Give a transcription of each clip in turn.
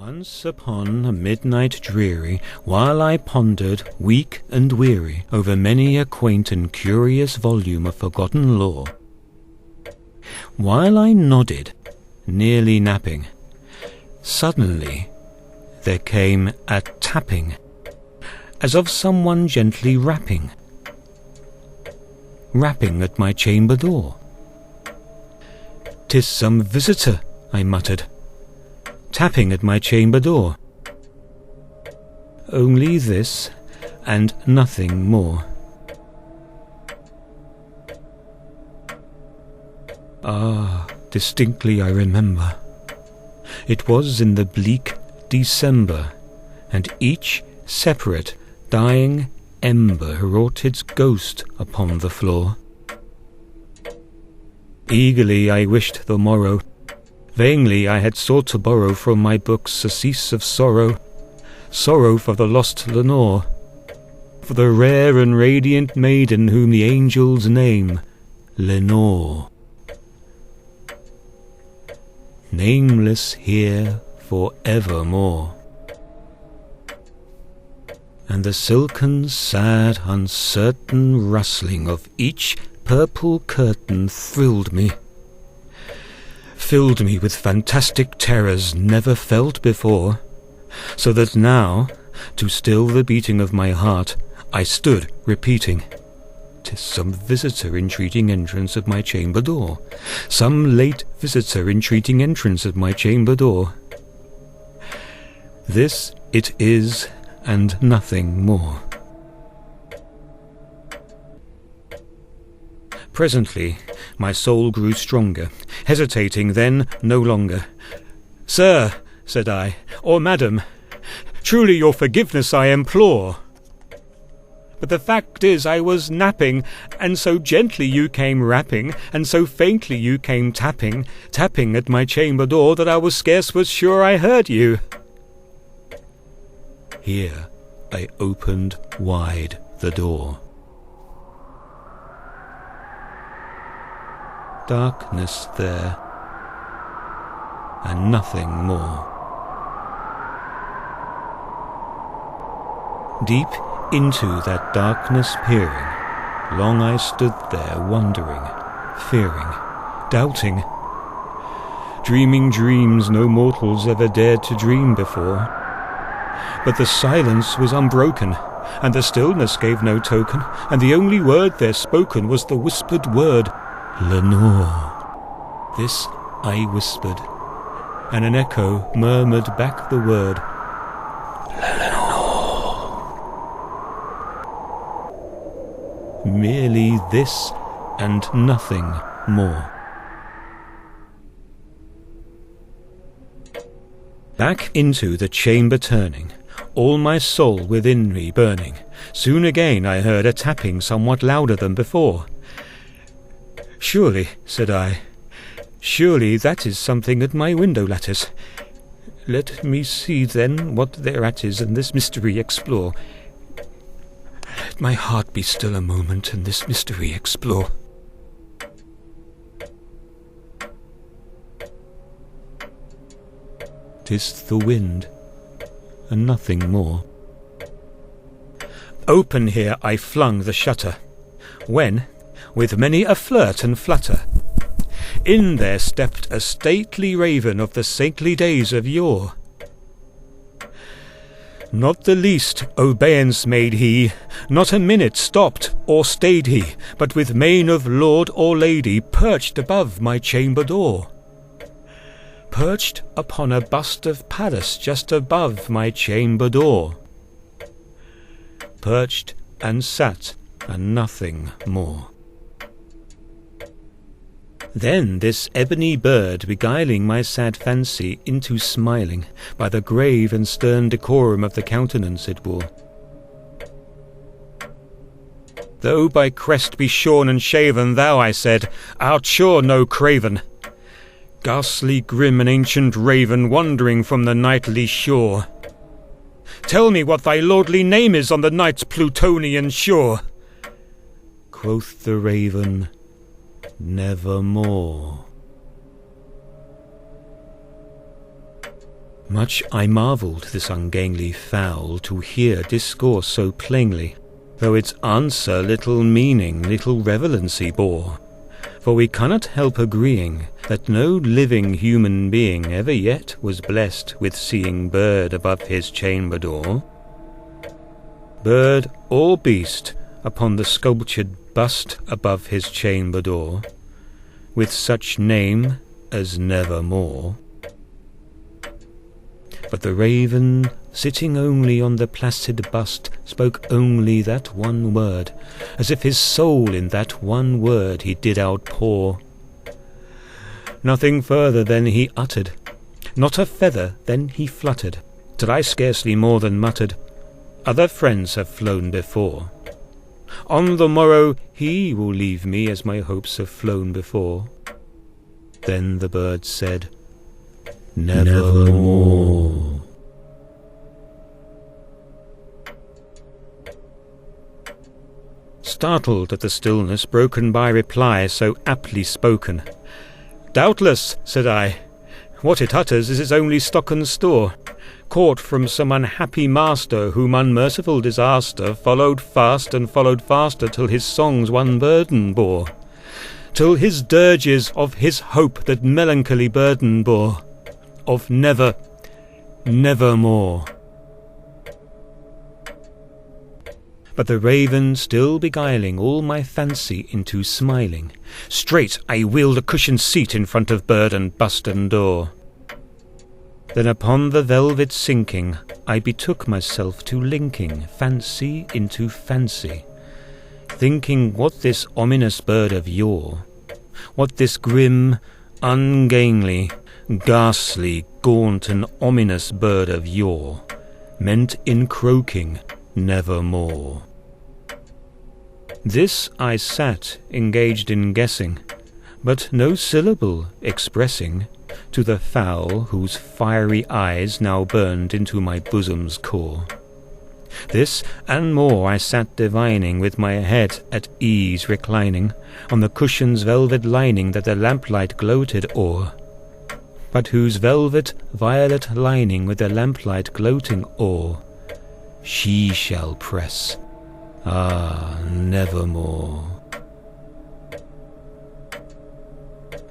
Once upon a midnight dreary, while I pondered, weak and weary, over many a quaint and curious volume of forgotten lore, while I nodded, nearly napping, suddenly there came a tapping, as of someone gently rapping at my chamber door. "'Tis some visitor," I muttered, "tapping at my chamber door. Only this, and nothing more." Ah, distinctly I remember. It was in the bleak December, and each separate, dying ember wrought its ghost upon the floor. Eagerly I wished the morrow. Vainly I had sought to borrow from my books surcease of sorrow, sorrow for the lost Lenore, for the rare and radiant maiden whom the angels name Lenore. Nameless here for evermore. And the silken, sad, uncertain rustling of each purple curtain filled me with fantastic terrors never felt before, so that now, to still the beating of my heart, I stood repeating, "'Tis some visitor entreating entrance at my chamber door, some late visitor entreating entrance at my chamber door. This it is, and nothing more." Presently my soul grew stronger, hesitating then no longer. "Sir," said I, "or madam, truly your forgiveness I implore. But the fact is I was napping, and so gently you came rapping, and so faintly you came tapping at my chamber door, that I was sure I heard you." Here I opened wide the door. Darkness there, and nothing more. Deep into that darkness peering, long I stood there wondering, fearing, doubting, dreaming dreams no mortals ever dared to dream before. But the silence was unbroken, and the stillness gave no token, and the only word there spoken was the whispered word, "Lenore." This I whispered, and an echo murmured back the word, "Lenore." Merely this and nothing more. Back into the chamber turning, all my soul within me burning, soon again I heard a tapping somewhat louder than before. "Surely," said I, "surely that is something at my window lattice. Let me see then what thereat is, and this mystery explore. Let my heart be still a moment, and this mystery explore." "'Tis the wind, and nothing more." Open here I flung the shutter, when, with many a flirt and flutter, in there stepped a stately raven of the saintly days of yore. Not the least obeisance made he, not a minute stopped or stayed he, but with mien of lord or lady perched above my chamber door. Perched upon a bust of Pallas just above my chamber door. Perched and sat, and nothing more. Then this ebony bird, beguiling my sad fancy into smiling, by the grave and stern decorum of the countenance it wore. "Though by crest be shorn and shaven, thou," I said, "art sure no craven. Ghastly, grim, and ancient raven, wandering from the nightly shore. Tell me what thy lordly name is on the night's Plutonian shore." Quoth the raven, "Nevermore." Much I marvelled this ungainly fowl to hear discourse so plainly, though its answer little meaning, little relevancy bore. For we cannot help agreeing that no living human being ever yet was blessed with seeing bird above his chamber door. Bird or beast upon the sculptured bust above his chamber door, with such name as Nevermore. But the raven, sitting only on the placid bust, spoke only that one word, as if his soul in that one word he did outpour. Nothing further then he uttered, not a feather then he fluttered, till I scarcely more than muttered, "Other friends have flown before. On the morrow he will leave me as my hopes have flown before." Then the bird said, "Nevermore." Startled at the stillness broken by reply so aptly spoken, "Doubtless," said I, "what it utters is its only stock and store, caught from some unhappy master whom unmerciful disaster followed fast and followed faster till his songs one burden bore, till his dirges of his hope that melancholy burden bore, of nevermore." But the raven still beguiling all my fancy into smiling, straight I wheeled a cushioned seat in front of bird and bust and door. Then upon the velvet sinking, I betook myself to linking fancy into fancy, thinking what this ominous bird of yore, what this grim, ungainly, ghastly, gaunt and ominous bird of yore meant in croaking Nevermore. This I sat engaged in guessing, but no syllable expressing to the fowl whose fiery eyes now burned into my bosom's core. This and more I sat divining, with my head at ease reclining on the cushion's velvet lining that the lamplight gloated o'er, but whose velvet violet lining with the lamplight gloating o'er she shall press, nevermore.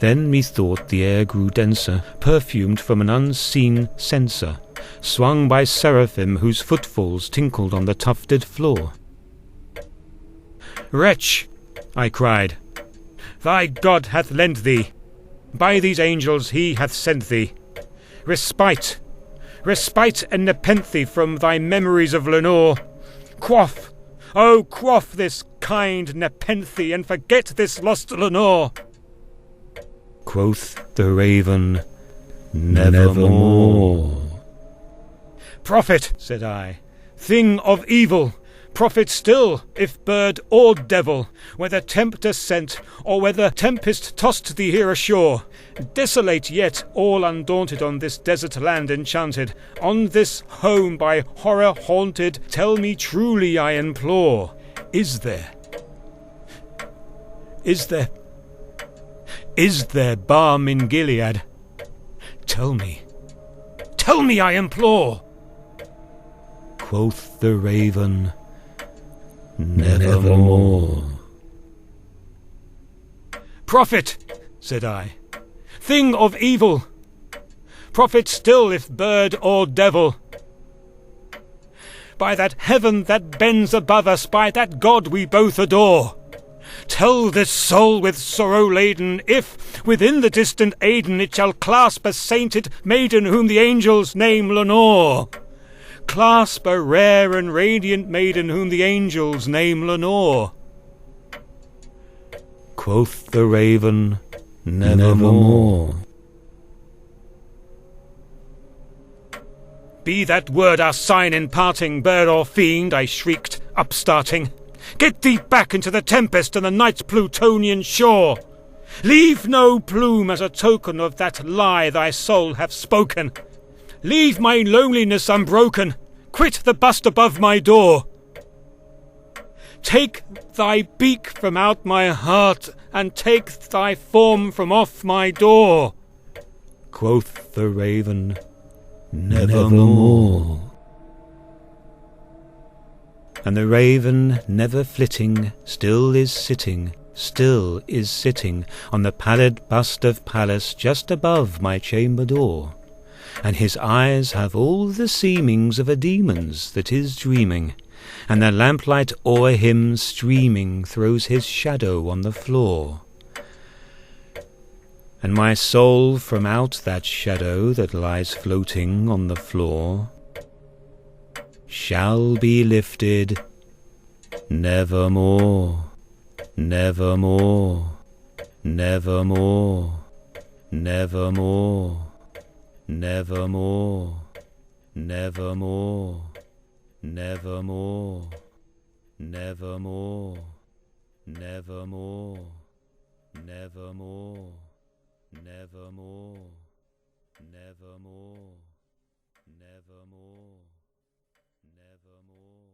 Then methought the air grew denser, perfumed from an unseen censer, swung by seraphim whose footfalls tinkled on the tufted floor. "Wretch," I cried, "thy God hath lent thee, by these angels he hath sent thee, respite and nepenthe from thy memories of Lenore. Quaff, oh quaff this kind nepenthe, and forget this lost Lenore." Quoth the raven, "Nevermore." "Prophet," said I, "thing of evil, prophet still, if bird or devil, whether tempter sent, or whether tempest tossed thee here ashore, desolate yet all undaunted on this desert land enchanted, on this home by horror haunted, tell me truly, I implore, is there balm in Gilead? Tell me, I implore." Quoth the raven, "Nevermore." "Prophet," said I, "thing of evil, prophet still, if bird or devil, by that heaven that bends above us, by that God we both adore, tell this soul with sorrow laden, if within the distant Aidenn it shall clasp a sainted maiden whom the angels name Lenore. Clasp a rare and radiant maiden whom the angels name Lenore." Quoth the raven, "Nevermore." "Be that word our sign in parting, bird or fiend," I shrieked, upstarting. "Get thee back into the tempest and the night's Plutonian shore. Leave no plume as a token of that lie thy soul hath spoken. Leave my loneliness unbroken. Quit the bust above my door. Take thy beak from out my heart, and take thy form from off my door." Quoth the raven, nevermore. And the raven, never flitting, still is sitting on the pallid bust of Pallas just above my chamber door, and his eyes have all the seemings of a demon's that is dreaming, and the lamplight o'er him streaming throws his shadow on the floor. And my soul from out that shadow that lies floating on the floor shall be lifted nevermore, nevermore, nevermore, nevermore, nevermore, nevermore, nevermore, nevermore, nevermore, nevermore, nevermore, nevermore, nevermore, nevermore.